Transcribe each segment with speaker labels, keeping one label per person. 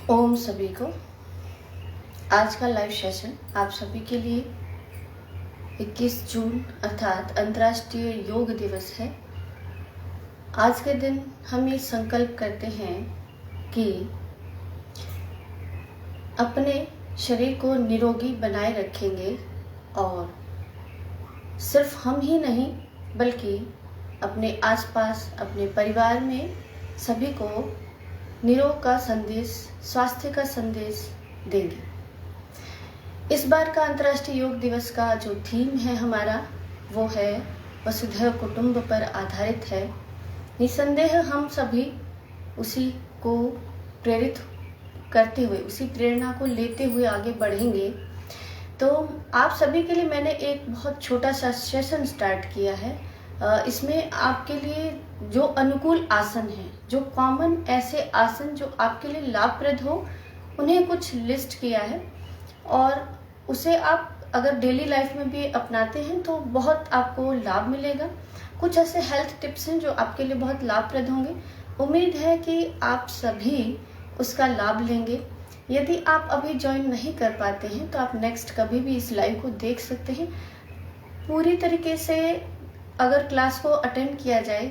Speaker 1: ओम सभी को। आज का लाइव सेशन आप सभी के लिए 21 जून अर्थात अंतर्राष्ट्रीय योग दिवस है। आज के दिन हम ये संकल्प करते हैं कि अपने शरीर को निरोगी बनाए रखेंगे और सिर्फ हम ही नहीं बल्कि अपने आसपास अपने परिवार में सभी को निरोग का संदेश, स्वास्थ्य का संदेश देंगे। इस बार का अंतर्राष्ट्रीय योग दिवस का जो थीम है हमारा वो है वसुधैव कुटुंब पर आधारित है। निसंदेह हम सभी उसी को प्रेरित करते हुए, उसी प्रेरणा को लेते हुए आगे बढ़ेंगे। तो आप सभी के लिए मैंने एक बहुत छोटा सा सेशन स्टार्ट किया है। इसमें आपके लिए जो अनुकूल आसन है, जो कॉमन ऐसे आसन जो आपके लिए लाभप्रद हो, उन्हें कुछ लिस्ट किया है और उसे आप अगर डेली लाइफ में भी अपनाते हैं तो बहुत आपको लाभ मिलेगा। कुछ ऐसे हेल्थ टिप्स हैं जो आपके लिए बहुत लाभप्रद होंगे। उम्मीद है कि आप सभी उसका लाभ लेंगे। यदि आप अभी ज्वाइन नहीं कर पाते हैं तो आप नेक्स्ट कभी भी इस लाइव को देख सकते हैं। पूरी तरीके से अगर क्लास को अटेंड किया जाए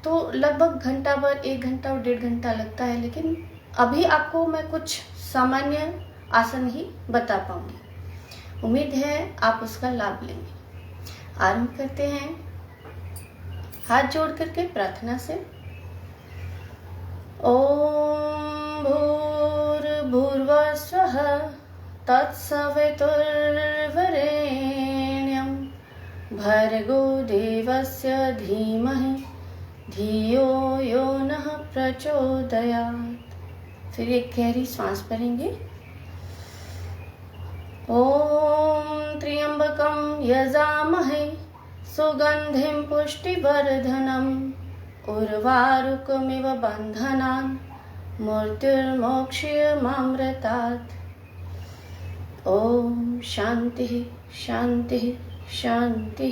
Speaker 1: तो लगभग घंटा भर, 1 घंटा और 1.5 घंटा लगता है, लेकिन अभी आपको मैं कुछ सामान्य आसन ही बता पाऊंगी। उम्मीद है आप उसका लाभ लेंगे। आरंभ करते हैं हाथ जोड़ करके प्रार्थना से। ओम भूर्भुवः स्वः तत्सवितुर्वरेण्यं भर्गो देवस्य धीमहि धियो यो नः प्रचोदयात्। फिर एक गहरी सांस भरेंगे। ओम त्र्यंबकं यजामहे सुगंधिं पुष्टिवर्धनम् उर्वारुकमिव बन्धनान् मृत्युर्मोक्षयमामृतात्। ओम शांति शांति शांति।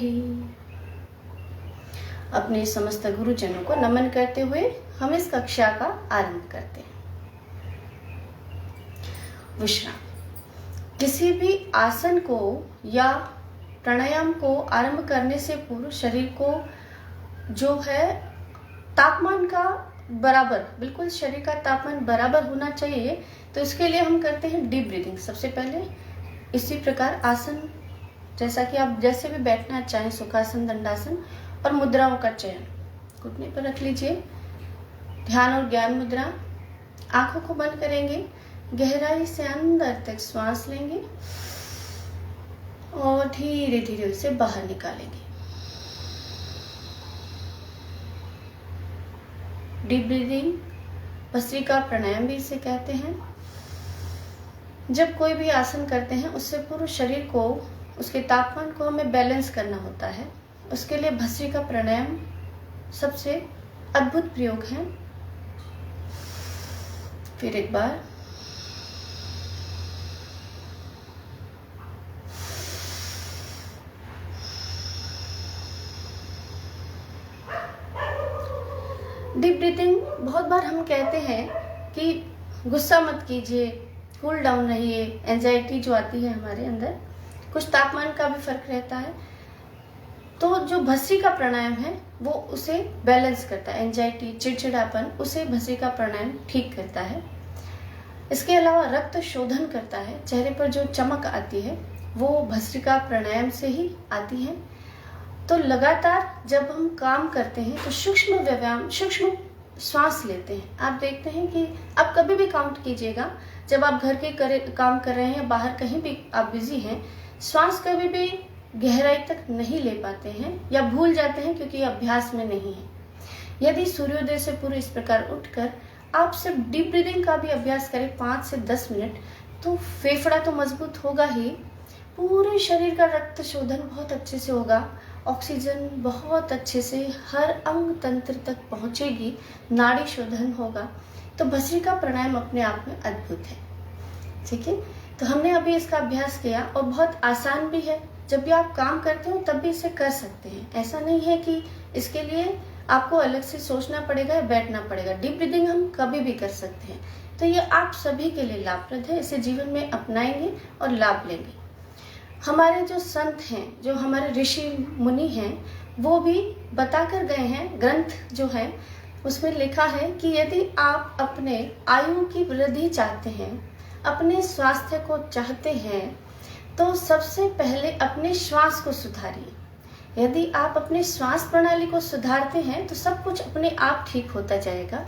Speaker 1: अपने समस्त गुरुजनों को नमन करते हुए हम इस कक्षा का आरंभ करते हैं। विश्राम। किसी भी आसन को या प्राणायाम को आरंभ करने से पूर्व शरीर को जो है तापमान का बराबर, बिल्कुल शरीर का तापमान बराबर होना चाहिए। तो इसके लिए हम करते हैं डीप ब्रीदिंग। सबसे पहले इसी प्रकार आसन, जैसा कि आप जैसे भी बैठना चाहें, सुखासन, दंडासन, और मुद्राओं का चयन घुटने पर रख लीजिए। ध्यान और ज्ञान मुद्रा। आंखों को बंद करेंगे, गहराई से अंदर तक श्वास लेंगे और धीरे धीरे उसे बाहर निकालेंगे। डीप ब्रीदिंग, भस्त्रिका प्राणायाम भी इसे कहते हैं। जब कोई भी आसन करते हैं उससे पूर्व शरीर को, उसके तापमान को हमें बैलेंस करना होता है। उसके लिए भस्त्रिका प्राणायाम सबसे अद्भुत प्रयोग है। फिर एक बार डीप ब्रीथिंग। बहुत बार हम कहते हैं कि गुस्सा मत कीजिए, कूल डाउन रहिए। एंजाइटी जो आती है हमारे अंदर, कुछ तापमान का भी फर्क रहता है। तो जो भस्त्रिका प्राणायाम है वो उसे बैलेंस करता है। एंजाइटी, चिड़चिड़ापन, उसे भस्त्रिका प्राणायाम ठीक करता है। इसके अलावा रक्त शोधन करता है। चेहरे पर जो चमक आती है वो भस्त्रिका प्राणायाम से ही आती है। तो लगातार जब हम काम करते हैं तो सूक्ष्म व्यायाम, सूक्ष्म श्वास लेते हैं। आप देखते हैं कि आप कभी भी काउंट कीजिएगा, जब आप घर के काम कर रहे हैं या बाहर कहीं भी आप बिजी हैं, श्वास कभी भी गहराई तक नहीं ले पाते हैं या भूल जाते हैं क्योंकि अभ्यास में नहीं है। यदि सूर्योदय से पूर्व इस प्रकार उठकर आप सिर्फ डीप ब्रीदिंग का भी अभ्यास करें 5 से 10 मिनट, तो फेफड़ा तो मजबूत होगा ही, पूरे शरीर का रक्त शोधन बहुत अच्छे से होगा, ऑक्सीजन बहुत अच्छे से हर अंग तंत्र तक पहुंचेगी, नाड़ी शोधन होगा। तो भस्त्रिका प्राणायाम अपने आप में अद्भुत है। ठीक है, तो हमने अभी इसका अभ्यास किया और बहुत आसान भी है। जब भी आप काम करते हो तब भी इसे कर सकते हैं। ऐसा नहीं है कि इसके लिए आपको अलग से सोचना पड़ेगा या बैठना पड़ेगा। डीप ब्रीदिंग हम कभी भी कर सकते हैं। तो ये आप सभी के लिए लाभप्रद है। इसे जीवन में अपनाएंगे और लाभ लेंगे। हमारे जो संत हैं, जो हमारे ऋषि मुनि हैं, वो भी बताकर गए हैं, ग्रंथ जो है उसमें लिखा है कि यदि आप अपने आयु की वृद्धि चाहते हैं, अपने स्वास्थ्य को चाहते हैं, तो सबसे पहले अपने श्वास को सुधारिए। यदि आप अपने श्वास प्रणाली को सुधारते हैं तो सब कुछ अपने आप ठीक होता जाएगा।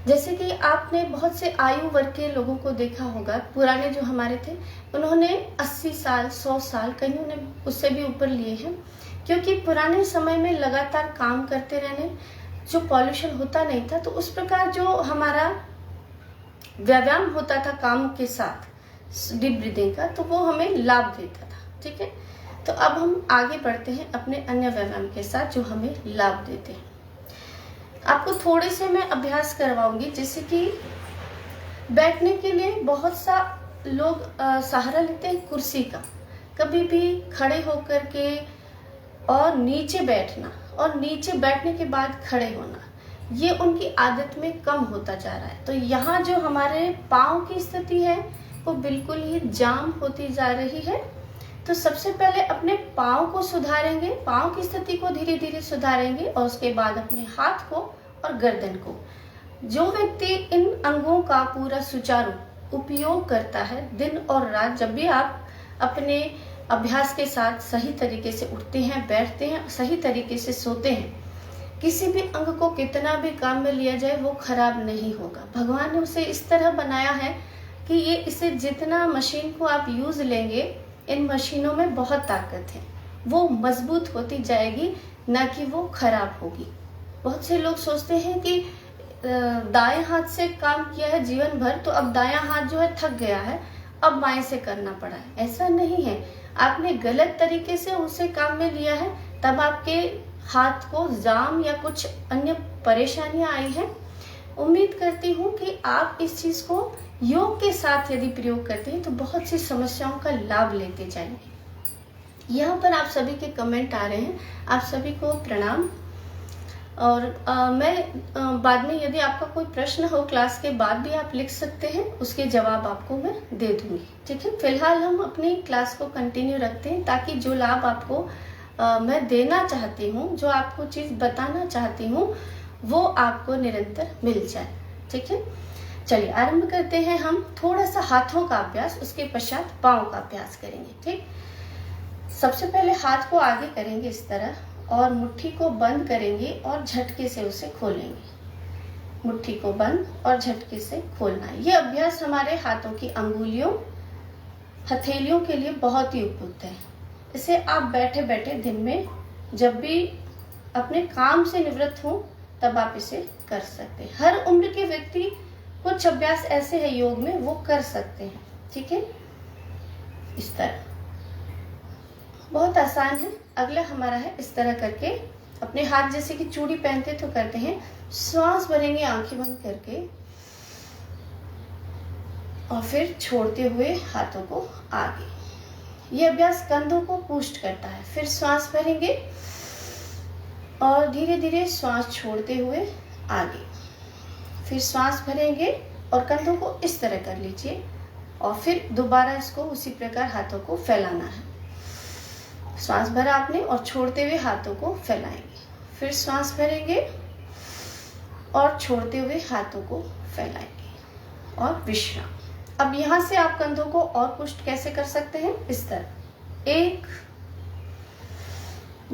Speaker 1: जैसे कि आपने बहुत से आयु वर्ग के लोगों को देखा होगा, पुराने जो हमारे थे, उन्होंने 80 साल, 100 साल, कईयों ने उससे भी ऊपर लिए हैं, क्योंकि पुराने समय में लगातार काम करते रहने, जो पॉल्यूशन होता नहीं था, तो उस प्रकार जो हमारा व्यायाम होता था काम के साथ डीप ब्रीदिंग का, तो वो हमें लाभ देता था। ठीक है, तो अब हम आगे बढ़ते हैं अपने अन्य व्यायाम के साथ जो हमें लाभ देते हैं। आपको थोड़े से मैं अभ्यास करवाऊंगी, जैसे कि बैठने के लिए बहुत सा लोग सहारा लेते हैं कुर्सी का, कभी भी खड़े होकर के और नीचे बैठना और नीचे बैठने के बाद खड़े होना, ये उनकी आदत में कम होता जा रहा है। तो यहाँ जो हमारे पाँव की स्थिति है वो बिल्कुल ही जाम होती जा रही है। तो सबसे पहले अपने पाँव को सुधारेंगे, पाँव की स्थिति को धीरे धीरे सुधारेंगे और उसके बाद अपने हाथ को और गर्दन को। जो व्यक्ति इन अंगों का पूरा सुचारू उपयोग करता है दिन और रात, जब भी आप अपने अभ्यास के साथ सही तरीके से उठते हैं, बैठते हैं, सही तरीके से सोते हैं, किसी भी अंग को कितना भी काम में लिया जाए वो खराब नहीं होगा। भगवान ने उसे इस तरह बनाया है कि ये इसे जितना मशीन को आप यूज लेंगे, इन मशीनों में बहुत ताकत है, वो मजबूत होती जाएगी, ना कि वो खराब होगी। बहुत से लोग सोचते हैं कि दाएं हाथ से काम किया है जीवन भर, तो अब दायां हाथ जो है थक गया है, अब बाएं से करना पड़ा है। ऐसा नहीं है, आपने गलत तरीके से उसे काम में लिया है, तब आपके हाथ को जाम या कुछ अन्य परेशानियां आई हैं। उम्मीद करती हूँ कि आप इस चीज को योग के साथ यदि प्रयोग करते हैं तो बहुत सी समस्याओं का लाभ लेते जाएंगे। यहाँ पर आप सभी के कमेंट आ रहे हैं, आप सभी को प्रणाम। और मैं बाद में यदि आपका कोई प्रश्न हो क्लास के बाद भी आप लिख सकते हैं, उसके जवाब आपको मैं दे दूंगी। ठीक है, फिलहाल हम अपनी क्लास को कंटिन्यू रखते हैं, ताकि जो लाभ आपको मैं देना चाहती हूँ, जो आपको चीज बताना चाहती हूँ, वो आपको निरंतर मिल जाए। ठीक है, चलिए आरंभ करते हैं। हम थोड़ा सा हाथों का अभ्यास, उसके पश्चात पाँव का अभ्यास करेंगे। ठीक, सबसे पहले हाथ को आगे करेंगे इस तरह और मुट्ठी को बंद करेंगे और झटके से उसे खोलेंगे। मुट्ठी को बंद और झटके से खोलना, ये अभ्यास हमारे हाथों की अंगुलियों, हथेलियों के लिए बहुत ही उपयुक्त है। इसे आप बैठे बैठे दिन में जब भी अपने काम से निवृत्त हो तब आप इसे कर सकते हैं। हर उम्र के व्यक्ति कुछ अभ्यास ऐसे है योग में वो कर सकते हैं। ठीक है, इस तरह बहुत आसान है। अगला हमारा है इस तरह करके अपने हाथ जैसे कि चूड़ी पहनते तो करते हैं, श्वास भरेंगे आंखें बंद करके और फिर छोड़ते हुए हाथों को आगे। ये अभ्यास कंधों को पुष्ट करता है। फिर श्वास भरेंगे और धीरे धीरे श्वास छोड़ते हुए आगे। फिर श्वास भरेंगे और कंधों को इस तरह कर लीजिए और फिर दोबारा इसको उसी प्रकार हाथों को फैलाना है। श्वास भरा आपने और छोड़ते हुए हाथों को फैलाएंगे। फिर श्वास भरेंगे और छोड़ते हुए हाथों को फैलाएंगे और विश्राम। अब यहाँ से आप कंधों को और पुष्ट कैसे कर सकते हैं, इस तरह 1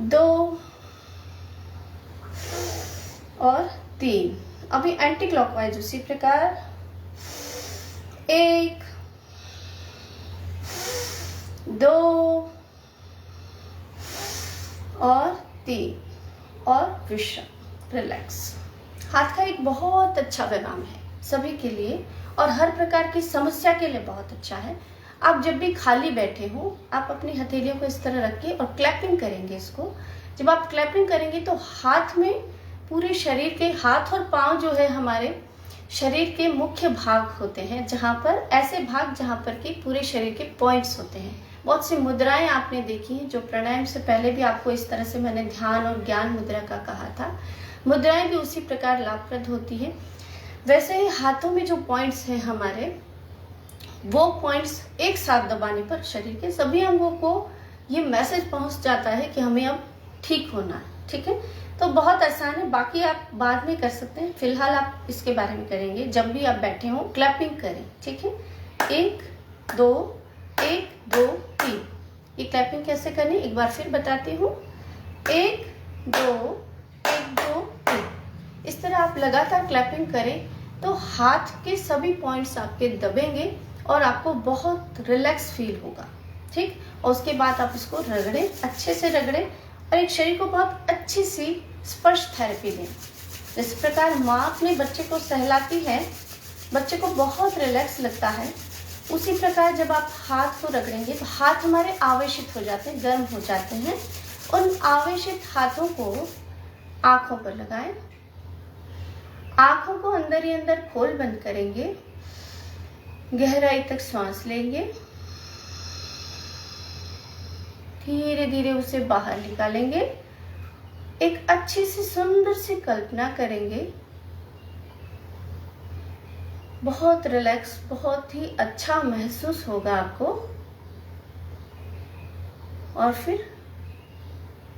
Speaker 1: 2 और 3। अभी एंटी क्लॉकवाइज उसी प्रकार 1 2 और 3 और विश्राम, रिलैक्स। हाथ का एक बहुत अच्छा व्यायाम है सभी के लिए और हर प्रकार की समस्या के लिए बहुत अच्छा है। आप जब भी खाली बैठे हो, आप अपनी हथेलियों को इस तरह रख के और क्लैपिंग करेंगे इसको। जब आप क्लैपिंग करेंगे तो हाथ में पूरे शरीर के, हाथ और पांव जो है हमारे शरीर के मुख्य भाग होते हैं, जहाँ पर ऐसे भाग जहाँ पर कि पूरे शरीर के पॉइंट्स होते हैं। बहुत सी मुद्राएं आपने देखी हैं, जो प्राणायाम से पहले भी आपको इस तरह से मैंने ध्यान और ज्ञान मुद्रा का कहा था। मुद्राएं भी उसी प्रकार लाभप्रद होती है। वैसे ही हाथों में जो पॉइंट्स हैं हमारे, वो पॉइंट्स एक साथ दबाने पर शरीर के सभी अंगों को ये मैसेज पहुंच जाता है कि हमें अब ठीक होना है। ठीक है, तो बहुत आसान है, बाकी आप बाद में कर सकते हैं, फिलहाल आप इसके बारे में करेंगे। जब भी आप बैठे हो क्लैपिंग करें। ठीक है, 1 2 1 2 3। ये क्लैपिंग कैसे करनी एक बार फिर बताती हूँ। 1 2 1 2 3। इस तरह आप लगातार क्लैपिंग करें तो हाथ के सभी पॉइंट्स आपके दबेंगे और आपको बहुत रिलैक्स फील होगा। ठीक, और उसके बाद आप इसको रगड़ें, अच्छे से रगड़ें और एक शरीर को बहुत अच्छी सी स्पर्श थेरेपी दें। जिस प्रकार माँ अपने बच्चे को सहलाती है, बच्चे को बहुत रिलैक्स लगता है, उसी प्रकार जब आप हाथ को रगड़ेंगे तो हाथ हमारे आवेशित हो जाते हैं, गर्म हो जाते हैं। उन आवेशित हाथों को आंखों पर लगाएं, आंखों को अंदर ही अंदर खोल बंद करेंगे, गहराई तक सांस लेंगे, धीरे धीरे उसे बाहर निकालेंगे। एक अच्छी सी सुंदर सी कल्पना करेंगे, बहुत रिलैक्स, बहुत ही अच्छा महसूस होगा आपको। और फिर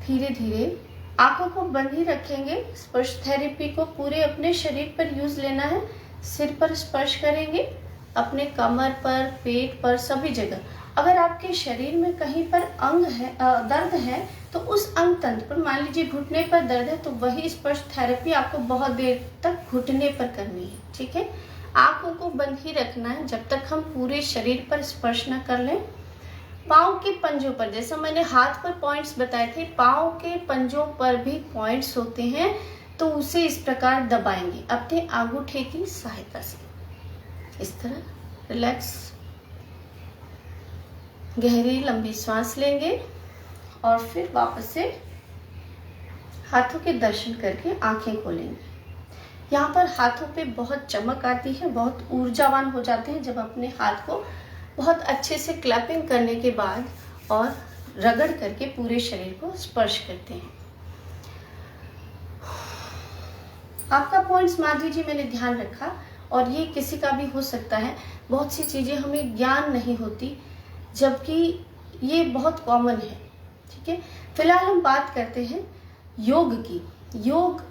Speaker 1: धीरे धीरे आंखों को बंद ही रखेंगे। स्पर्श थेरेपी को पूरे अपने शरीर पर यूज लेना है। सिर पर स्पर्श करेंगे, अपने कमर पर, पेट पर, सभी जगह। अगर आपके शरीर में कहीं पर अंग है, दर्द है, तो उस अंग तंत्र पर, मान लीजिए घुटने पर दर्द है, तो वही स्पर्श थेरेपी आपको बहुत देर तक घुटने पर करनी है। ठीक है, आंखों को बंद ही रखना है जब तक हम पूरे शरीर पर स्पर्श न कर लें। पाँव के पंजों पर, जैसा मैंने हाथ पर पॉइंट्स बताए थे, पाँव के पंजों पर भी पॉइंट्स होते हैं, तो उसे इस प्रकार दबाएंगे अपने अंगूठे की सहायता से। इस तरह रिलैक्स, गहरी लंबी सांस लेंगे और फिर वापस से हाथों के दर्शन करके आंखें खोलेंगे। यहाँ पर हाथों पे बहुत चमक आती है, बहुत ऊर्जावान हो जाते हैं जब अपने हाथ को बहुत अच्छे से क्लैपिंग करने के बाद और रगड़ करके पूरे शरीर को स्पर्श करते हैं। आपका पॉइंट्स माधवी जी मैंने ध्यान रखा, और ये किसी का भी हो सकता है। बहुत सी चीजें हमें ज्ञान नहीं होती, जबकि ये बहुत कॉमन है। ठीक है, फिलहाल हम बात करते हैं योग की। योग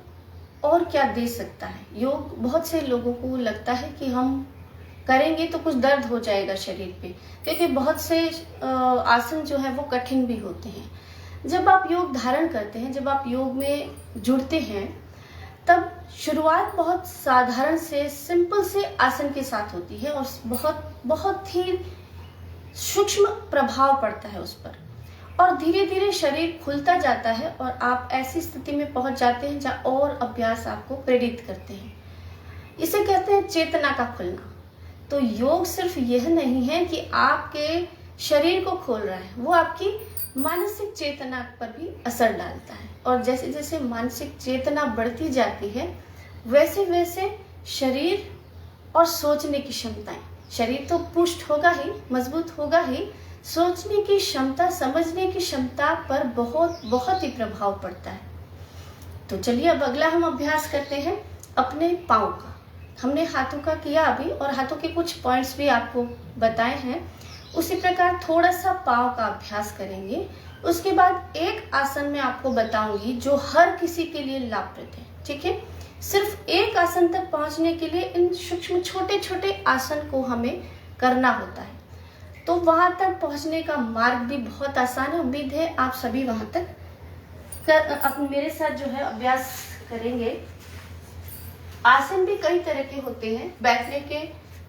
Speaker 1: और क्या दे सकता है? योग, बहुत से लोगों को लगता है कि हम करेंगे तो कुछ दर्द हो जाएगा शरीर पे, क्योंकि बहुत से आसन जो है वो कठिन भी होते हैं। जब आप योग धारण करते हैं, जब आप योग में जुड़ते हैं, तब शुरुआत बहुत साधारण से, सिंपल से आसन के साथ होती है और बहुत ही सूक्ष्म प्रभाव पड़ता है उस पर, और धीरे धीरे शरीर खुलता जाता है और आप ऐसी स्थिति में पहुंच जाते हैं जहाँ और अभ्यास आपको प्रेरित करते हैं। इसे कहते हैं चेतना का खुलना। तो योग सिर्फ यह नहीं है कि आपके शरीर को खोल रहा है, वो आपकी मानसिक चेतना पर भी असर डालता है। और जैसे जैसे मानसिक चेतना बढ़ती जाती है, वैसे वैसे शरीर और सोचने की क्षमताएं, शरीर तो पुष्ट होगा ही, मजबूत होगा ही, सोचने की क्षमता, समझने की क्षमता पर बहुत ही प्रभाव पड़ता है। तो चलिए अब अगला हम अभ्यास करते हैं अपने पाँव का। हमने हाथों का किया अभी, और हाथों के कुछ पॉइंट्स भी आपको बताए हैं। उसी प्रकार थोड़ा सा पाँव का अभ्यास करेंगे। उसके बाद एक आसन में आपको बताऊंगी जो हर किसी के लिए लाभप्रद है। ठीक है, सिर्फ एक आसन तक पहुंचने के लिए इन सूक्ष्म छोटे छोटे आसन को हमें करना होता है। तो वहां तक पहुंचने का मार्ग भी बहुत आसान है। उम्मीद है आप सभी वहां तक मेरे साथ जो है अभ्यास करेंगे। आसन भी कई तरह के होते हैं, बैठने के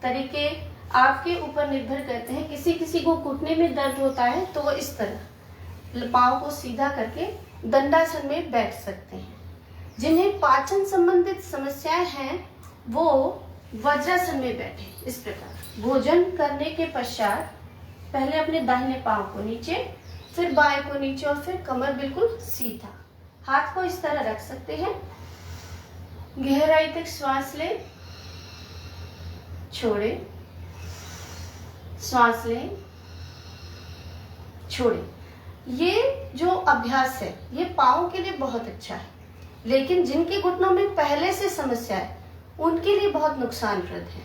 Speaker 1: तरीके आपके ऊपर निर्भर करते हैं। किसी किसी को घुटने में दर्द होता है तो वो इस तरह पाँव को सीधा करके दंडासन में बैठ सकते हैं। जिन्हें पाचन संबंधित समस्याएं हैं वो वज्रासन में बैठे। इस प्रकार भोजन करने के पश्चात पहले अपने दाहिने पाँव को नीचे, फिर बाएं को नीचे, और फिर कमर बिल्कुल सीधा। हाथ को इस तरह रख सकते हैं। गहराई तक श्वास लें, छोड़े, श्वास लें, छोड़े। ये जो अभ्यास है ये पाँव के लिए बहुत अच्छा है, लेकिन जिनके घुटनों में पहले से समस्या है उनके लिए बहुत नुकसानप्रद है।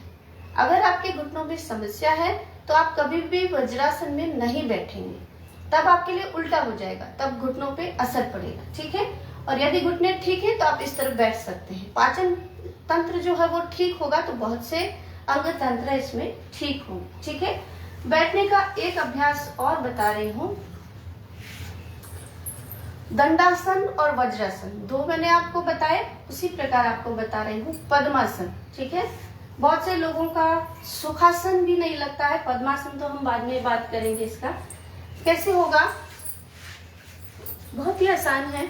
Speaker 1: अगर आपके घुटनों में समस्या है तो आप कभी भी वज्रासन में नहीं बैठेंगे, तब आपके लिए उल्टा हो जाएगा, तब घुटनों पे असर पड़ेगा, ठीक है। और यदि घुटने ठीक है तो आप इस तरह बैठ सकते हैं। पाचन तंत्र जो है वो ठीक होगा तो बहुत से अंग तंत्र इसमें ठीक होंगे, ठीक है। बैठने का एक अभ्यास और बता रही हूँ। दंडासन और वज्रासन दो मैंने आपको बताए, उसी प्रकार आपको बता रही हूँ पद्मासन, ठीक है। बहुत से लोगों का सुखासन भी नहीं लगता है, पद्मासन तो हम बाद में बात करेंगे इसका कैसे होगा। बहुत ही आसान है।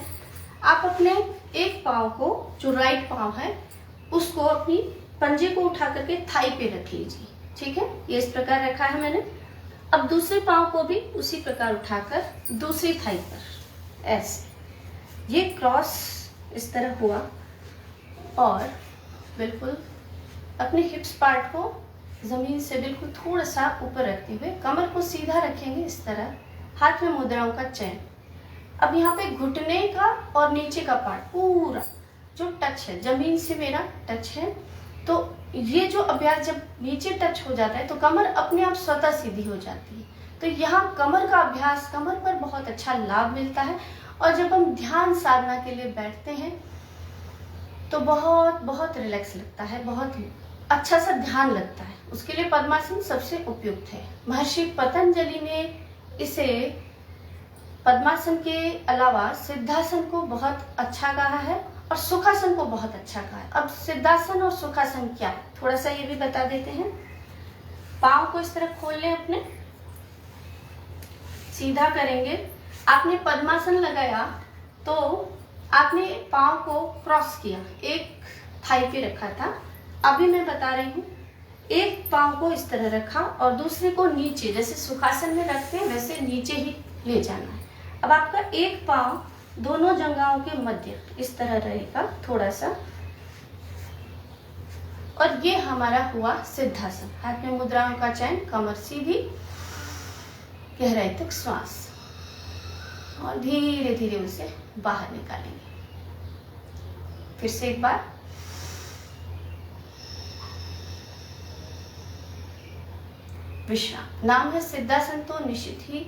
Speaker 1: आप अपने एक पाँव को, जो राइट पाँव है, उसको अपनी पंजे को उठा करके थाई पे रख लीजिए, ठीक है। ये इस प्रकार रखा है मैंने। अब दूसरे पाँव को भी उसी प्रकार उठाकर दूसरी थाई पर ऐसे, ये क्रॉस इस तरह हुआ। और बिल्कुल अपने हिप्स पार्ट को जमीन से बिल्कुल थोड़ा सा ऊपर रखते हुए कमर को सीधा रखेंगे इस तरह, हाथ में मुद्राओं का चयन। अब यहाँ पे घुटने का और नीचे का पार्ट पूरा जो टच है, जमीन से मेरा टच है, तो ये जो अभ्यास जब नीचे टच हो जाता है तो कमर अपने आप स्वतः सीधी हो जाती है। तो यहाँ कमर का अभ्यास, कमर पर बहुत अच्छा लाभ मिलता है। और जब हम ध्यान साधना के लिए बैठते हैं तो बहुत बहुत रिलैक्स लगता है, बहुत अच्छा सा ध्यान लगता है। उसके लिए पद्मासन सबसे उपयुक्त है। महर्षि पतंजलि ने इसे पद्मासन के अलावा सिद्धासन को बहुत अच्छा कहा है और सुखासन को बहुत अच्छा कहा है। अब सिद्धासन और सुखासन क्या है, थोड़ा सा ये भी बता देते हैं। पाँव को इस तरह खोल लें, अपने सीधा करेंगे। आपने पद्मासन लगाया तो आपने पाँव को क्रॉस किया, एक थाई पे रखा था। अभी मैं बता रही हूँ, एक पाँव को इस तरह रखा और दूसरे को नीचे, जैसे सुखासन में रखते हैं वैसे नीचे ही ले जाना है। अब आपका एक पाँव दोनों जंघाओं के मध्य इस तरह रहेगा थोड़ा सा, और ये हमारा हुआ सिद्धासन। हाथ में मुद्राओं का चयन, कमर सीधी, गहराई तक श्वास, और धीरे धीरे उसे बाहर निकालेंगे। फिर से एक बार, विश्राम। नाम है सिद्धासन तो निश्चित ही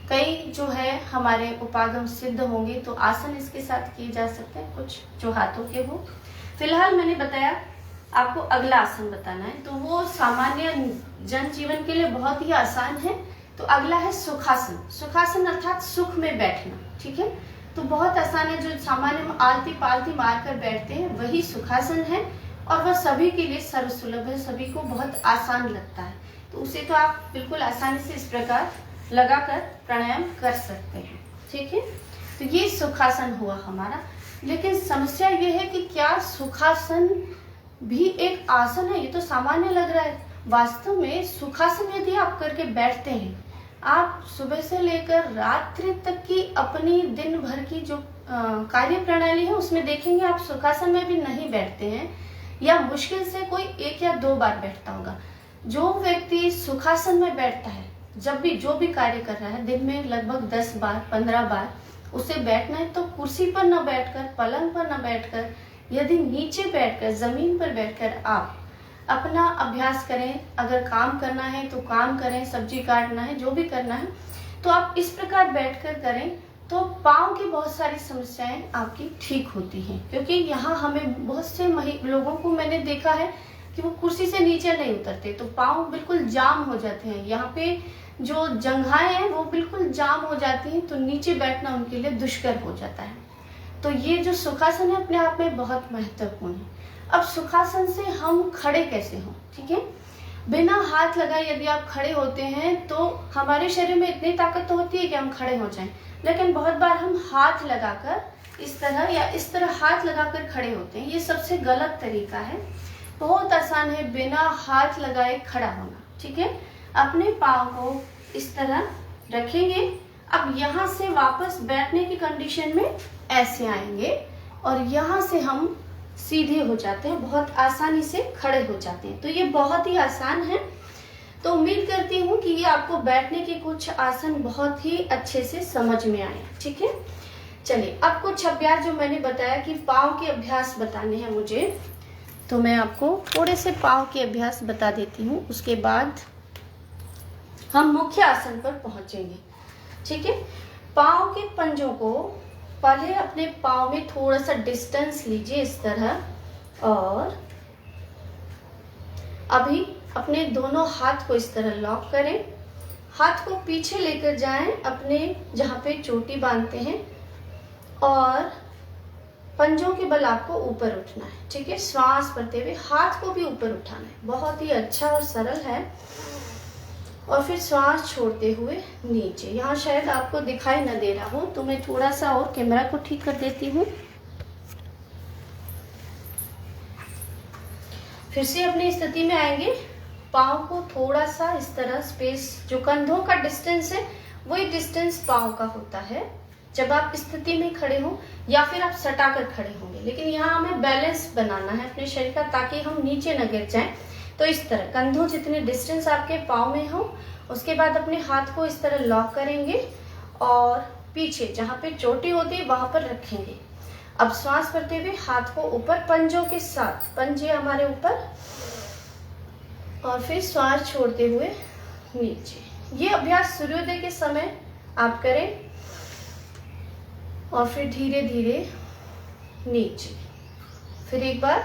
Speaker 1: कई जो है हमारे उपागम सिद्ध होंगे, तो आसन इसके साथ किए जा सकते हैं, कुछ जो हाथों के हो। फिलहाल मैंने बताया आपको अगला आसन बताना है, तो वो सामान्य जनजीवन के लिए बहुत ही आसान है। तो अगला है सुखासन। सुखासन अर्थात सुख में बैठना, ठीक है। तो बहुत आसान है, जो सामान्य में आलती पालती मार कर बैठते हैं वही सुखासन है, और वह सभी के लिए सर्वसुलभ है, सभी को बहुत आसान लगता है। तो उसे तो आप बिल्कुल आसानी से इस प्रकार लगाकर प्राणायाम कर सकते हैं, ठीक है। तो ये सुखासन हुआ हमारा। लेकिन समस्या ये है कि क्या सुखासन भी एक आसन है? ये तो सामान्य लग रहा है। वास्तव में सुखासन यदि आप करके बैठते हैं, आप सुबह से लेकर रात्रि तक की अपनी दिन भर की जो कार्य प्रणाली है उसमें देखेंगे आप सुखासन में भी नहीं बैठते हैं, या मुश्किल से कोई 1 या 2 बार बैठता होगा। जो व्यक्ति सुखासन में बैठता है, जब भी जो भी कार्य कर रहा है, दिन में लगभग 10 बार 15 बार उसे बैठना है, तो कुर्सी पर न बैठकर, पलंग पर न बैठकर, यदि नीचे बैठकर, जमीन पर बैठकर आप अपना अभ्यास करें। अगर काम करना है तो काम करें, सब्जी काटना है, जो भी करना है, तो आप इस प्रकार बैठकर करें, तो पाँव की बहुत सारी समस्याएं आपकी ठीक होती हैं। क्योंकि यहाँ हमें बहुत से लोगों को मैंने देखा है कि वो कुर्सी से नीचे नहीं उतरते, तो पाँव बिल्कुल जाम हो जाते हैं। यहाँ पे जो जंघाएं हैं वो बिल्कुल जाम हो जाती हैं, तो नीचे बैठना उनके लिए दुष्कर हो जाता है। तो ये जो सुखासन है अपने आप में बहुत महत्वपूर्ण है। अब सुखासन से हम खड़े कैसे हों, ठीक है। बिना हाथ लगाए यदि आप खड़े होते हैं तो हमारे शरीर में इतनी ताकत तो होती है कि हम खड़े हो जाएं, लेकिन बहुत बार हम हाथ लगाकर इस तरह या इस तरह हाथ लगाकर खड़े होते हैं। ये सबसे गलत तरीका है। बहुत आसान है बिना हाथ लगाए खड़ा होना, ठीक है। अपने पाँव को इस तरह रखेंगे। अब यहाँ से वापस बैठने की कंडीशन में ऐसे आएंगे और यहाँ से हम सीधे हो जाते हैं, बहुत आसानी से खड़े हो जाते हैं। तो ये बहुत ही आसान है। तो उम्मीद करती हूँ कि ये आपको बैठने के कुछ आसन बहुत ही अच्छे से समझ में आए, ठीक है। चलिए अब कुछ अभ्यास जो मैंने बताया कि पाँव के अभ्यास बताने हैं मुझे, तो मैं आपको थोड़े से पाँव के अभ्यास बता देती हूँ, उसके बाद हम मुख्य आसन पर पहुंचेंगे। ठीक है, पाँव के पंजों को पहले अपने पाँव में थोड़ा सा डिस्टेंस लीजिए इस तरह, और अभी अपने दोनों हाथ को इस तरह लॉक करें। हाथ को पीछे लेकर जाएं अपने जहाँ पे चोटी बांधते हैं, और पंजों के बल आपको ऊपर उठना है। ठीक है, श्वास भरते हुए हाथ को भी ऊपर उठाना है। बहुत ही अच्छा और सरल है। और फिर श्वास छोड़ते हुए नीचे। यहाँ शायद आपको दिखाई न दे रहा हो तो मैं थोड़ा सा और कैमरा को ठीक कर देती हूँ। फिर से अपनी स्थिति में आएंगे। पाँव को थोड़ा सा इस तरह स्पेस, जो कंधों का डिस्टेंस है वही डिस्टेंस पाँव का होता है जब आप स्थिति में खड़े हो, या फिर आप सटा कर खड़े होंगे। लेकिन यहाँ हमें बैलेंस बनाना है अपने शरीर का, ताकि हम नीचे न गिर जाएं। तो इस तरह कंधों जितने डिस्टेंस आपके पाँव में हो, उसके बाद अपने हाथ को इस तरह लॉक करेंगे और पीछे जहाँ पे चोटी होती है वहां पर रखेंगे। अब श्वास भरते हुए हाथ को ऊपर पंजों के साथ, पंजे हमारे ऊपर, और फिर श्वास छोड़ते हुए नीचे। ये अभ्यास सूर्योदय के समय आप करें, और फिर धीरे धीरे नीचे, फिर एक बार,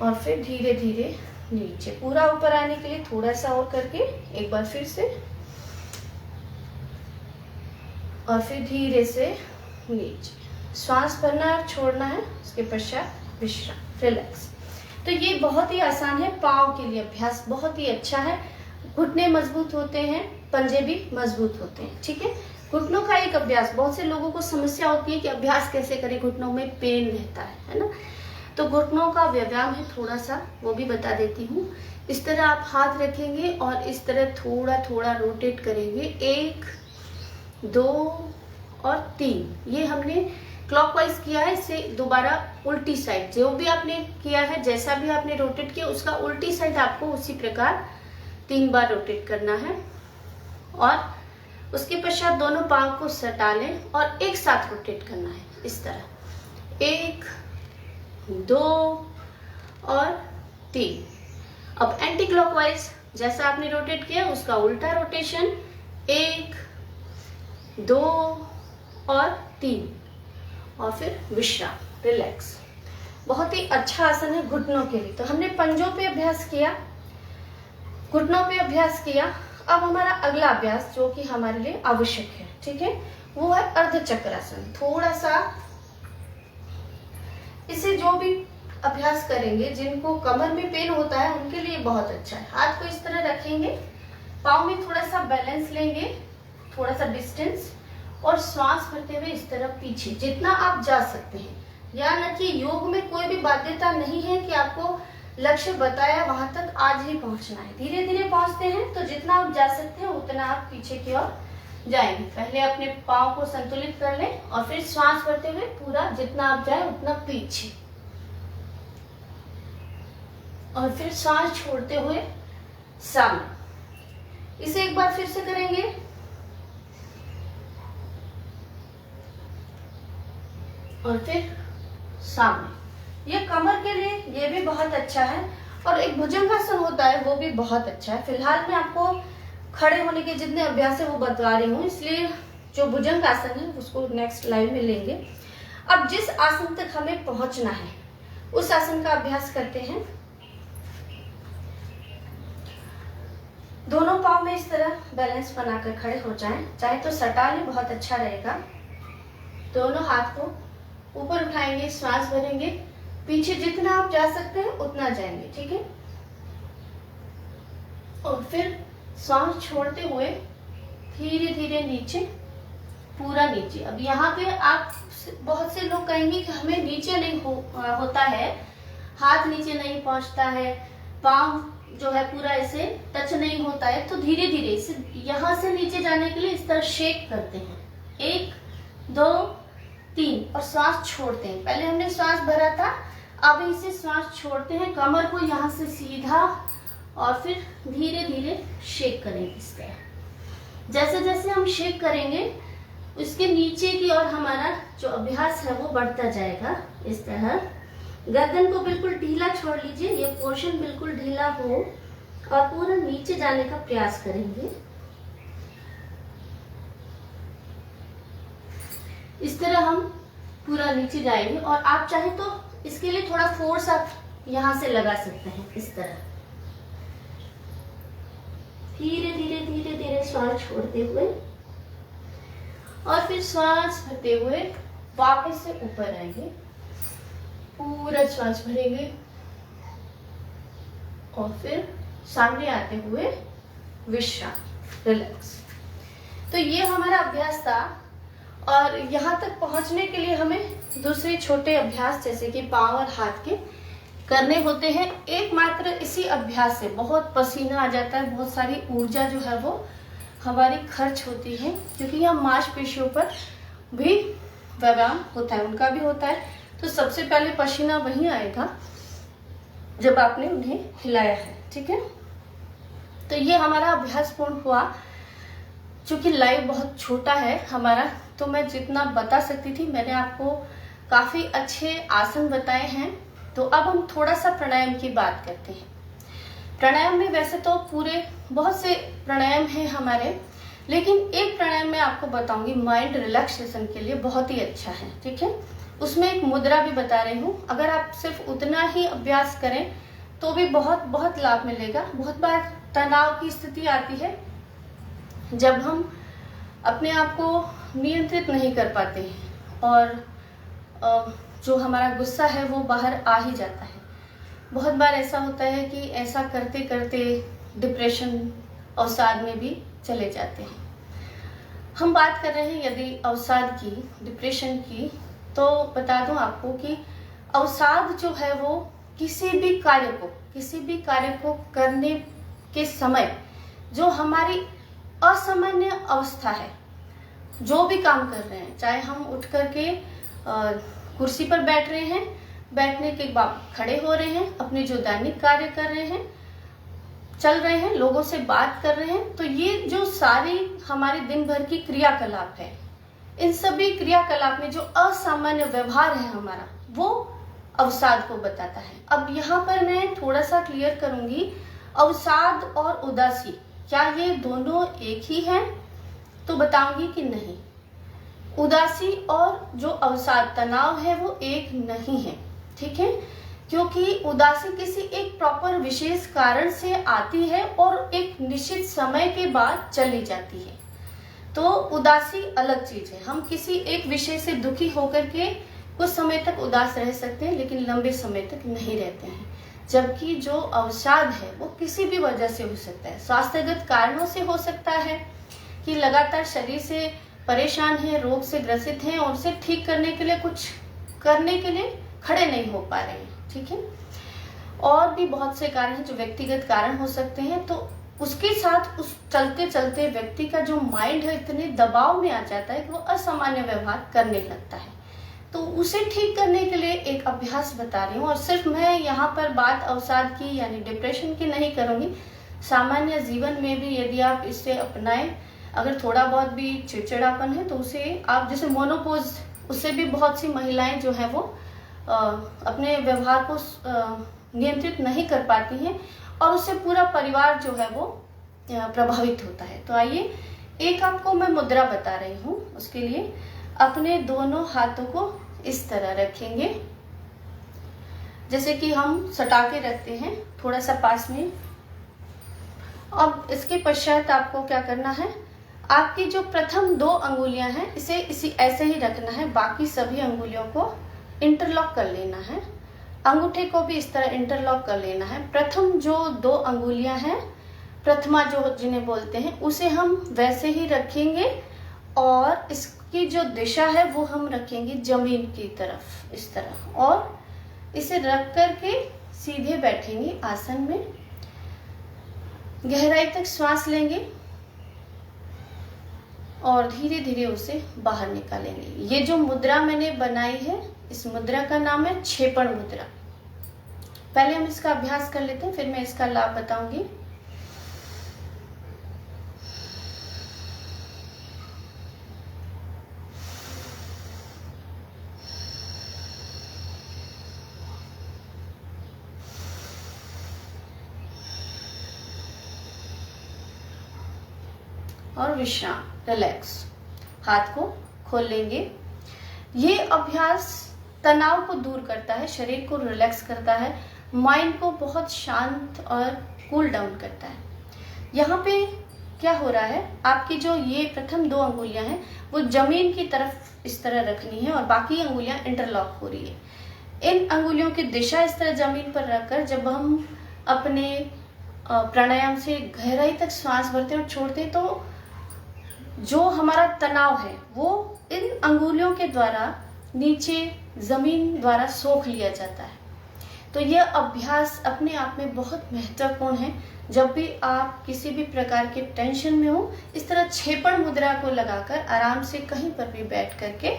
Speaker 1: और फिर धीरे धीरे नीचे। पूरा ऊपर आने के लिए थोड़ा सा और करके एक बार फिर से, और फिर धीरे से नीचे। श्वास भरना और छोड़ना है, उसके पश्चात विश्राम, रिलैक्स। तो ये बहुत ही आसान है। पाँव के लिए अभ्यास बहुत ही अच्छा है। घुटने मजबूत होते हैं, पंजे भी मजबूत होते हैं। ठीक है, घुटनों का एक अभ्यास, बहुत से लोगों को समस्या होती है कि अभ्यास कैसे करें, घुटनों में पेन रहता है ना। तो घुटनों का व्यायाम है थोड़ा सा, वो भी बता देती हूँ। इस तरह आप हाथ रखेंगे और इस तरह थोड़ा थोड़ा रोटेट करेंगे। 1, 2 और 3, ये हमने क्लॉकवाइज किया है। इसे दोबारा उल्टी साइड, जो भी आपने किया है, जैसा भी आपने रोटेट किया, उसका उल्टी साइड आपको उसी प्रकार 3 बार रोटेट करना है। और उसके पश्चात दोनों पाँव को सटा लें और एक साथ रोटेट करना है इस तरह। 1, 2 और 3। अब एंटी क्लॉकवाइज जैसा आपने रोटेट किया उसका उल्टा रोटेशन, 1, 2 और 3, और फिर विश्राम, रिलैक्स। बहुत ही अच्छा आसन है घुटनों के लिए। तो हमने पंजों पे अभ्यास किया, घुटनों पे अभ्यास किया। अब हमारा अगला अभ्यास जो कि हमारे लिए आवश्यक है, ठीक है, वो है अर्धचक्रासन। थोड़ा सा इसे जो भी अभ्यास करेंगे, जिनको कमर में पेन होता है उनके लिए बहुत अच्छा है। हाथ को इस तरह रखेंगे, पाँव में थोड़ा सा बैलेंस लेंगे, थोड़ा सा डिस्टेंस, और श्वास भरते हुए इस तरह पीछे जितना आप जा सकते हैं। याद रखिए, योग में कोई भी बाध्यता नहीं है कि आपको लक्ष्य बताया वहां तक आज ही पहुंचना है। धीरे धीरे पहुंचते हैं, तो जितना आप जा सकते हैं उतना आप पीछे की ओर जाएंगे। पहले अपने पाँव को संतुलित कर लें और फिर श्वास भरते हुए पूरा जितना आप जाए उतना पीछे, और फिर श्वास छोड़ते हुए सामने। इसे एक बार फिर से करेंगे। और फिर सामने। ये कमर के लिए ये भी बहुत अच्छा है। और एक भुजंगासन होता है, वो भी बहुत अच्छा है। फिलहाल मैं आपको खड़े होने के जितने अभ्यास है वो बता रही हूँ, इसलिए जो भुजंगासन है उसको नेक्स्ट लाइव में लेंगे। अब जिस आसन तक हमें पहुंचना है उस आसन का अभ्यास करते हैं। दोनों पाँव में इस तरह बैलेंस बनाकर खड़े हो जाएं, चाहे तो सटा लें, बहुत अच्छा रहेगा। दोनों हाथ को ऊपर उठाएंगे, श्वास भरेंगे, पीछे जितना आप जा सकते हैं उतना जाएंगे, ठीक है। और फिर श्वास छोड़ते हुए धीरे धीरे नीचे, पूरा नीचे। अब यहाँ पे आप बहुत से लोग कहेंगे कि हमें नीचे नहीं होता है, हाथ नीचे नहीं पहुंचता है, पाँव जो है पूरा ऐसे टच नहीं होता है। तो धीरे धीरे इसे यहाँ से नीचे जाने के लिए इस तरह शेक करते हैं। 1, 2, 3 और श्वास छोड़ते हैं। पहले हमने श्वास भरा था, अब इसे श्वास छोड़ते हैं, कमर को यहाँ से सीधा, और फिर धीरे धीरे शेक करेंगे इस तरह। जैसे जैसे हम शेक करेंगे उसके नीचे की ओर हमारा जो अभ्यास है वो बढ़ता जाएगा इस तरह।
Speaker 2: गर्दन को बिल्कुल ढीला छोड़ लीजिए, ये पोर्शन बिल्कुल ढीला हो और पूरा नीचे जाने का प्रयास करेंगे।
Speaker 1: इस तरह हम पूरा नीचे जाएंगे और आप चाहे तो इसके लिए थोड़ा फोर्स आप यहां से लगा सकते हैं। इस तरह
Speaker 2: धीरे धीरे धीरे धीरे श्वास छोड़ते हुए
Speaker 1: और फिर श्वास भरते हुए वापस से ऊपर आएंगे, पूरा श्वास भरेंगे और फिर सामने आते हुए विश्राम, रिलैक्स। तो ये हमारा अभ्यास था और यहाँ तक पहुंचने के लिए हमें दूसरे छोटे अभ्यास जैसे कि पांव और हाथ के करने होते हैं। एकमात्र इसी अभ्यास से बहुत पसीना आ जाता है, बहुत सारी ऊर्जा जो है वो हमारी खर्च होती है, क्योंकि यहाँ मांसपेशियों पर भी व्यायाम होता है, उनका भी होता है। तो सबसे पहले पसीना वहीं आएगा जब आपने उन्हें हिलाया है, ठीक है। तो ये हमारा अभ्यास पूर्ण हुआ। चूंकि लाइव बहुत छोटा है हमारा, तो मैं जितना बता सकती थी मैंने आपको काफी अच्छे आसन बताए हैं। तो अब हम थोड़ा सा प्राणायाम की बात करते हैं। प्राणायाम में वैसे तो पूरे बहुत से प्राणायाम हैं हमारे, लेकिन एक प्राणायाम मैं आपको बताऊंगी माइंड रिलैक्सेशन के लिए, बहुत ही अच्छा है, ठीक है। उसमें एक मुद्रा भी बता रही हूँ, अगर आप सिर्फ उतना ही अभ्यास करें तो भी बहुत बहुत लाभ मिलेगा। बहुत बार तनाव की स्थिति आती है जब हम अपने आप को नियंत्रित नहीं कर पाते हैं और जो हमारा गुस्सा है वो बाहर आ ही जाता है। बहुत बार ऐसा होता है कि ऐसा करते करते डिप्रेशन अवसाद में भी चले जाते हैं। हम बात कर रहे हैं यदि अवसाद की, डिप्रेशन की, तो बता दूं आपको कि अवसाद जो है वो किसी भी कार्य को करने के समय जो हमारी असामान्य अवस्था है, जो भी काम कर रहे हैं, चाहे हम उठ करके कुर्सी पर बैठ रहे हैं, बैठने के बाद खड़े हो रहे हैं, अपने जो दैनिक कार्य कर रहे हैं, चल रहे हैं, लोगों से बात कर रहे हैं, तो ये जो सारी हमारे दिन भर की क्रियाकलाप है, इन सभी क्रियाकलाप में जो असामान्य व्यवहार है हमारा, वो अवसाद को बताता है। अब यहाँ पर मैं थोड़ा सा क्लियर करूंगी, अवसाद और उदासी क्या ये दोनों एक ही हैं? तो बताऊंगी कि नहीं। उदासी और जो अवसाद तनाव है वो एक नहीं है, ठीक है, क्योंकि उदासी किसी एक प्रॉपर विशेष कारण से आती है और एक निश्चित समय के बाद चली जाती है। तो उदासी अलग चीज है। हम किसी एक विषय से दुखी होकर के कुछ समय तक उदास रह सकते हैं, लेकिन लंबे समय तक नहीं रहते हैं। जबकि जो अवसाद है वो किसी भी वजह से हो सकता है, स्वास्थ्यगत कारणों से हो सकता है कि लगातार शरीर से परेशान है, रोग से ग्रसित हैं और उसे ठीक करने के लिए कुछ करने के लिए खड़े नहीं हो पा रहे हैं, ठीक है। और भी बहुत से कारण हैं जो व्यक्तिगत कारण हो सकते हैं। तो उसके साथ उस चलते चलते व्यक्ति का जो माइंड है इतने दबाव में आ जाता है कि वो असामान्य व्यवहार करने लगता है। तो उसे ठीक करने के लिए एक अभ्यास बता रही हूँ, और सिर्फ मैं यहाँ पर बात अवसाद की यानी डिप्रेशन की नहीं करूँगी। सामान्य जीवन में भी यदि आप इसे अपनाएं, अगर थोड़ा बहुत भी चिड़चिड़ापन है तो उसे आप, जैसे मोनोपोज, उससे भी बहुत सी महिलाएं जो है वो अपने व्यवहार को नियंत्रित नहीं कर पाती हैं और उससे पूरा परिवार जो है वो प्रभावित होता है। तो आइए एक आपको मैं मुद्रा बता रही हूँ। उसके लिए अपने दोनों हाथों को इस तरह रखेंगे जैसे कि हम सटा के रखते हैं, थोड़ा सा पास में। अब इसके पश्चात आपको क्या करना है, आपकी जो प्रथम 2 अंगुलियां हैं इसे इसी ऐसे ही रखना है, बाकी सभी अंगुलियों को इंटरलॉक कर लेना है। अंगूठे को भी इस तरह इंटरलॉक कर लेना है। प्रथम जो 2 अंगुलियां हैं, प्रथमा जो जिन्हें बोलते हैं, उसे हम वैसे ही रखेंगे और इसकी जो दिशा है वो हम रखेंगे जमीन की तरफ इस तरह, और इसे रख करके सीधे बैठेंगे आसन में। गहराई तक श्वास लेंगे और धीरे धीरे उसे बाहर निकालेंगे। ये जो मुद्रा मैंने बनाई है, इस मुद्रा का नाम है क्षेपण मुद्रा। पहले हम इसका अभ्यास कर लेते हैं, फिर मैं इसका लाभ बताऊंगी। और विश्राम, रिलैक्स। हाथ को खोल लेंगे। ये अभ्यास तनाव को दूर करता है, शरीर को रिलैक्स करता है, माइंड को बहुत शांत और कूल डाउन करता है। यहाँ पे क्या हो रहा है, आपकी जो ये प्रथम 2 अंगुलियां हैं वो जमीन की तरफ इस तरह रखनी है और बाकी अंगुलियां इंटरलॉक हो रही है। इन अंगुलियों की दिशा इस तरह जमीन पर रखकर जब हम अपने प्राणायाम से गहराई तक सांस भरते हैं और छोड़ते हैं तो जो हमारा तनाव है वो इन अंगुलियों के द्वारा नीचे जमीन द्वारा सोख लिया जाता है। तो यह अभ्यास अपने आप में बहुत महत्वपूर्ण है। जब भी आप किसी भी प्रकार के टेंशन में हो, इस तरह छेपड़ मुद्रा को लगाकर आराम से कहीं पर भी बैठ करके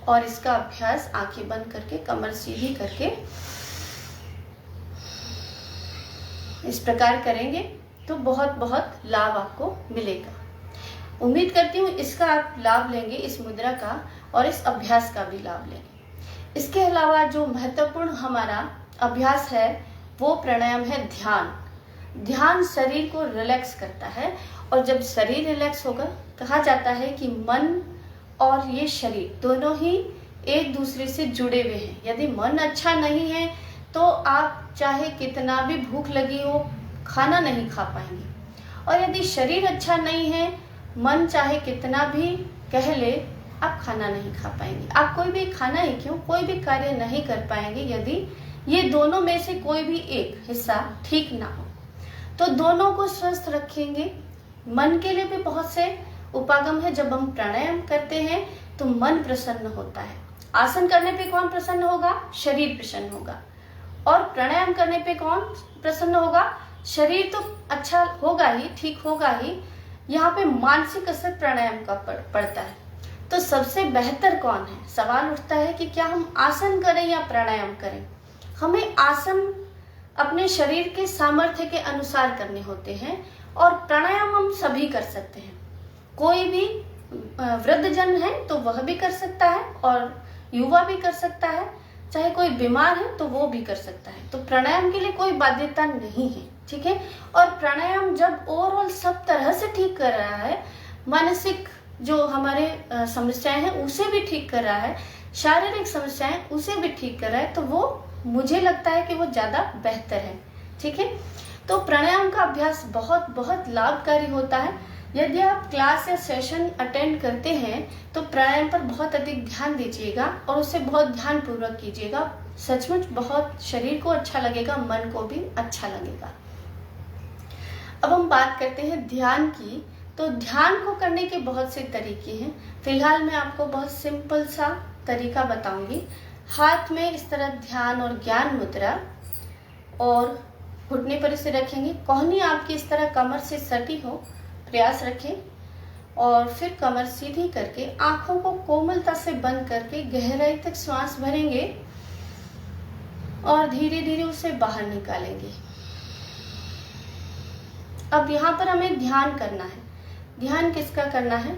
Speaker 1: और इसका अभ्यास आंखें बंद करके, कमर सीधी करके इस प्रकार करेंगे तो बहुत बहुत लाभ आपको मिलेगा। उम्मीद करती हूँ इसका आप लाभ लेंगे, इस मुद्रा का और इस अभ्यास का भी लाभ लेंगे। इसके अलावा जो महत्वपूर्ण हमारा अभ्यास है वो प्राणायाम है ध्यान। ध्यान शरीर को रिलैक्स करता है और जब शरीर रिलैक्स होगा, कहा जाता है कि मन और ये शरीर दोनों ही एक दूसरे से जुड़े हुए हैं। यदि मन अच्छा नहीं है तो आप चाहे कितना भी भूख लगी हो खाना नहीं खा पाएंगे, और यदि शरीर अच्छा नहीं है, मन चाहे कितना भी कह ले, आप खाना नहीं खा पाएंगे। आप कोई भी खाना ही क्यों, कोई भी कार्य नहीं कर पाएंगे यदि ये दोनों में से कोई भी एक हिस्सा ठीक ना हो। तो दोनों को स्वस्थ रखेंगे। मन के लिए भी बहुत से उपागम है। जब हम प्राणायाम करते हैं तो मन प्रसन्न होता है। आसन करने पे कौन प्रसन्न होगा? शरीर प्रसन्न होगा। और प्राणायाम करने पे कौन प्रसन्न होगा? शरीर तो अच्छा होगा ही, ठीक होगा ही, यहाँ पे मानसिक असर प्राणायाम का पड़ता है। तो सबसे बेहतर कौन है? सवाल उठता है कि क्या हम आसन करें या प्राणायाम करें। हमें आसन अपने शरीर के सामर्थ्य के अनुसार करने होते हैं और प्राणायाम हम सभी कर सकते हैं। कोई भी वृद्धजन है तो वह भी कर सकता है और युवा भी कर सकता है, चाहे कोई बीमार है तो वो भी कर सकता है। तो प्राणायाम के लिए कोई बाध्यता नहीं है, ठीक है। और प्राणायाम जब ओवरऑल सब तरह से ठीक कर रहा है, मानसिक जो हमारे समस्याएं हैं उसे भी ठीक कर रहा है, शारीरिक समस्याएं उसे भी ठीक कर रहा है, तो वो मुझे लगता है कि वो ज्यादा बेहतर है, ठीक है। तो प्राणायाम का अभ्यास बहुत बहुत लाभकारी होता है। यदि आप क्लास या सेशन अटेंड करते हैं तो प्राणायाम पर बहुत अधिक ध्यान दीजिएगा और उसे बहुत ध्यान पूर्वक कीजिएगा। सचमुच बहुत शरीर को अच्छा लगेगा, मन को भी अच्छा लगेगा। अब हम बात करते हैं ध्यान की। तो ध्यान को करने के बहुत से तरीके हैं। फिलहाल मैं आपको बहुत सिंपल सा तरीका बताऊंगी। हाथ में इस तरह ध्यान और ज्ञान मुद्रा और घुटने पर इसे रखेंगे। कोहनी आपकी इस तरह कमर से सटी हो, प्रयास रखें और फिर कमर सीधी करके आंखों को कोमलता से बंद करके गहराई तक श्वास भरेंगे और धीरे धीरे उसे बाहर निकालेंगे। अब यहाँ पर हमें ध्यान करना है। ध्यान किसका करना है?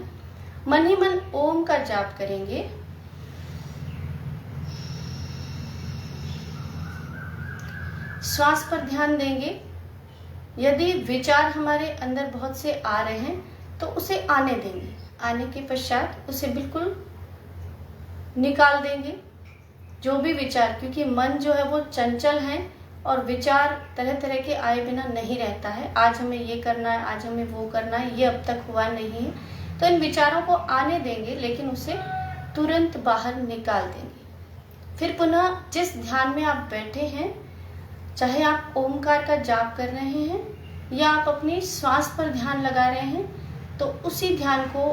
Speaker 1: मन ही मन ओम का जाप करेंगे। श्वास पर ध्यान देंगे। यदि विचार हमारे अंदर बहुत से आ रहे हैं तो उसे आने देंगे। आने के पश्चात उसे बिल्कुल निकाल देंगे, जो भी विचार, क्योंकि मन जो है वो चंचल है और विचार तरह तरह के आए बिना नहीं रहता है। आज हमें ये करना है, आज हमें वो करना है, ये अब तक हुआ नहीं है। तो इन विचारों को आने देंगे लेकिन उसे तुरंत बाहर निकाल देंगे। फिर पुनः जिस ध्यान में आप बैठे हैं, चाहे आप ओमकार का जाप कर रहे हैं या आप अपनी श्वास पर ध्यान लगा रहे हैं, तो उसी ध्यान को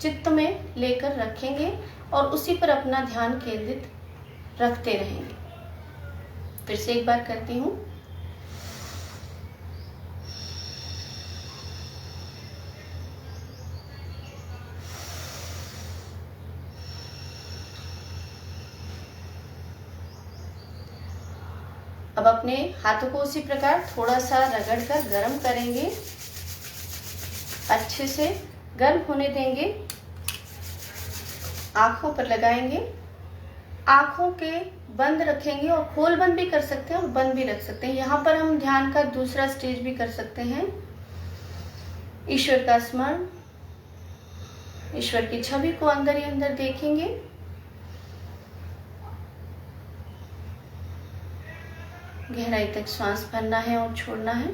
Speaker 1: चित्त में लेकर रखेंगे और उसी पर अपना ध्यान केंद्रित रखते रहेंगे। फिर से एक बार करती हूँ। अब अपने हाथों को उसी प्रकार थोड़ा सा रगड़ कर गर्म करेंगे, अच्छे से गर्म होने देंगे। आंखों पर लगाएंगे, आंखों के बंद रखेंगे और खोल बंद भी कर सकते हैं और बंद भी रख सकते हैं। यहाँ पर हम ध्यान का दूसरा स्टेज भी कर सकते हैं। ईश्वर का स्मरण, ईश्वर की छवि को अंदर ही अंदर देखेंगे। गहराई तक श्वास भरना है और छोड़ना है,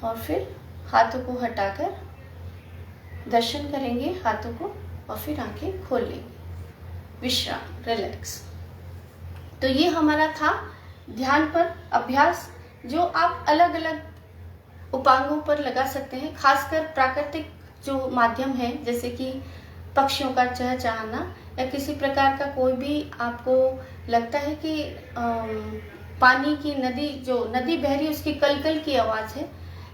Speaker 1: और फिर हाथों को हटाकर दर्शन करेंगे हाथों को, और फिर आंखें खोल लेंगे। विश्राम, रिलैक्स। तो ये हमारा था ध्यान पर अभ्यास, जो आप अलग अलग उपांगों पर लगा सकते हैं। खासकर प्राकृतिक जो माध्यम है, जैसे कि पक्षियों का चहचहाना या किसी प्रकार का कोई भी आपको लगता है कि पानी की नदी, जो नदी बह रही है उसकी कलकल की आवाज़ है,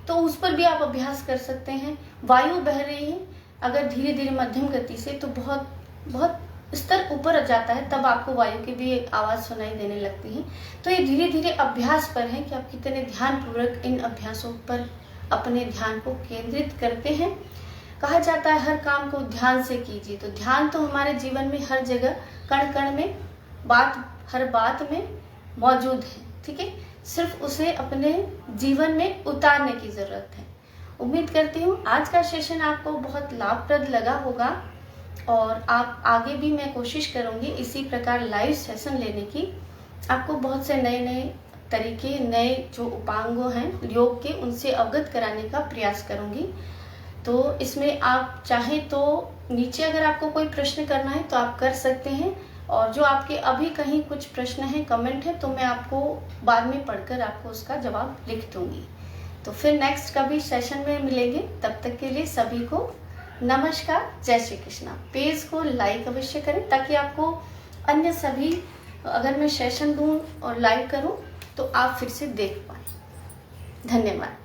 Speaker 1: तो उस पर भी आप अभ्यास कर सकते हैं। वायु बह रही है अगर धीरे धीरे मध्यम गति से, तो बहुत बहुत स्तर ऊपर जाता है, तब आपको वायु की भी आवाज़ सुनाई देने लगती है। तो ये धीरे धीरे अभ्यास पर है कि आप कितने ध्यानपूर्वक इन अभ्यासों पर अपने ध्यान को केंद्रित करते हैं। कहा जाता है हर काम को ध्यान से कीजिए, तो ध्यान तो हमारे जीवन में हर जगह, कण कण में, हर बात में मौजूद है। ठीक है, सिर्फ उसे अपने जीवन में उतारने की जरूरत है। उम्मीद करती हूँ आज का सेशन आपको बहुत लाभप्रद लगा होगा, और आप आगे भी मैं कोशिश करूँगी इसी प्रकार लाइव सेशन लेने की। आपको बहुत से नए नए तरीके, नए जो उपांगों हैं योग के, उनसे अवगत कराने का प्रयास करूँगी। तो इसमें आप चाहें तो नीचे अगर आपको कोई प्रश्न करना है तो आप कर सकते हैं, और जो आपके अभी कहीं कुछ प्रश्न हैं, कमेंट है, तो मैं आपको बाद में पढ़कर आपको उसका जवाब लिख दूंगी। तो फिर नेक्स्ट कभी सेशन में मिलेंगे, तब तक के लिए सभी को नमस्कार, जय श्री कृष्णा। पेज को लाइक अवश्य करें ताकि आपको अन्य सभी, अगर मैं सेशन दूं और लाइव करूं तो आप फिर से देख पाएं। धन्यवाद।